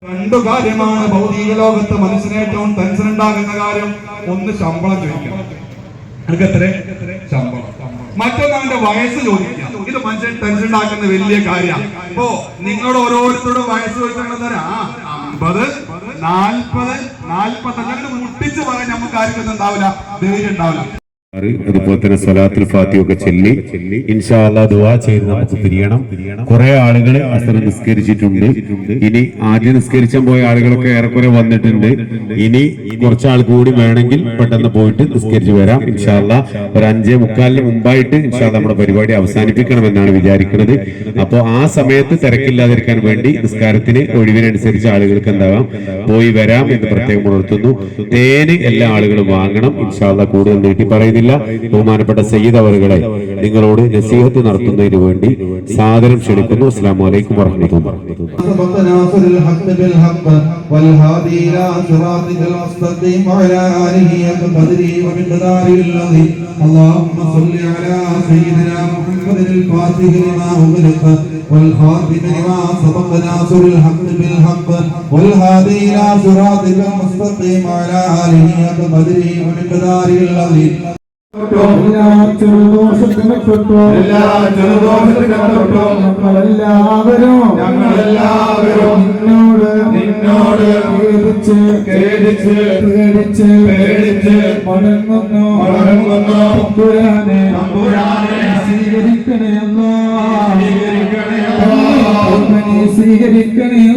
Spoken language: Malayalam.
രണ്ടു കാര്യമാണ് ഭൗതിക ലോകത്ത് മനുഷ്യന് ഏറ്റവും ടെൻഷൻ ഉണ്ടാകുന്ന കാര്യം. ഒന്ന് ശമ്പളം ചോദിക്കണം, എനിക്ക് എത്ര ശമ്പളം. മറ്റൊന്ന് അവന്റെ വയസ്സ് ചോദിക്കാം. ഇത് മനുഷ്യൻ ടെൻഷൻ ഉണ്ടാക്കുന്ന വലിയ കാര്യമാണ്. ഇപ്പോ നിങ്ങളോട് ഓരോരുത്തരോടും വയസ്സ് ചോദിച്ചാൽ 50, 40, 45 മുട്ടിച്ച് പറയാൻ നമുക്ക് ആർക്കും ഉണ്ടാവില്ല, ധൈര്യം ഉണ്ടാവില്ല. അതുപോലെ തന്നെ സ്വലാത്തുൽ ഫാത്തിഹ ഒക്കെ ചൊല്ലി ഇൻഷാ അല്ലാഹ് ദുആ ചെയ്ത് നമുക്ക് പിരിയണം. കുറെ ആളുകൾ അസർ നിസ്കരിച്ചിട്ടുണ്ട്. ഇനി ആദ്യം നിസ്കരിച്ചാൻ പോയ ആളുകളൊക്കെ ഏറെക്കുറെ വന്നിട്ടുണ്ട്. ഇനി കുറച്ചാൾ കൂടി വേണമെങ്കിൽ പെട്ടെന്ന് പോയിട്ട് നിസ്കരിച്ച് വരാം. ഇൻഷാ അല്ലാഹ് ഒരു 5:45 മുമ്പായിട്ട് ഇൻഷാ അല്ലാഹ് നമ്മുടെ പരിപാടി അവസാനിപ്പിക്കണമെന്നാണ് വിചാരിക്കുന്നത്. അപ്പോൾ ആ സമയത്ത് തിരക്കില്ലാതിരിക്കാൻ വേണ്ടി നിസ്കാരത്തിന് ഒഴിവിനനുസരിച്ച് ആളുകൾക്ക് എന്താവാം പോയി വരാം എന്ന് പ്രത്യേകം ഉണർത്തുന്നു. തേന് എല്ലാ ആളുകളും വാങ്ങണം. ഇൻഷാ അല്ലാഹ് കൂടുതൽ നീട്ടി പറയുന്നില്ല. ബഹുമാനപ്പെട്ട സയ്യിദ് അവറുകളെ നിങ്ങളോട് നസീഹത്ത് നടത്തുന്നതിന് വേണ്ടി സാദരം ക്ഷണിക്കുന്നു. അസ്സലാമു അലൈക്കും വറഹ്മത്തുള്ളാഹി. والخاتم لما سبق ناصر الحق بالحق والهادي إلى صراطك المستقيم وعلى آله حق قدره ومقداره العظيم. സ്വീകരിക്കണേ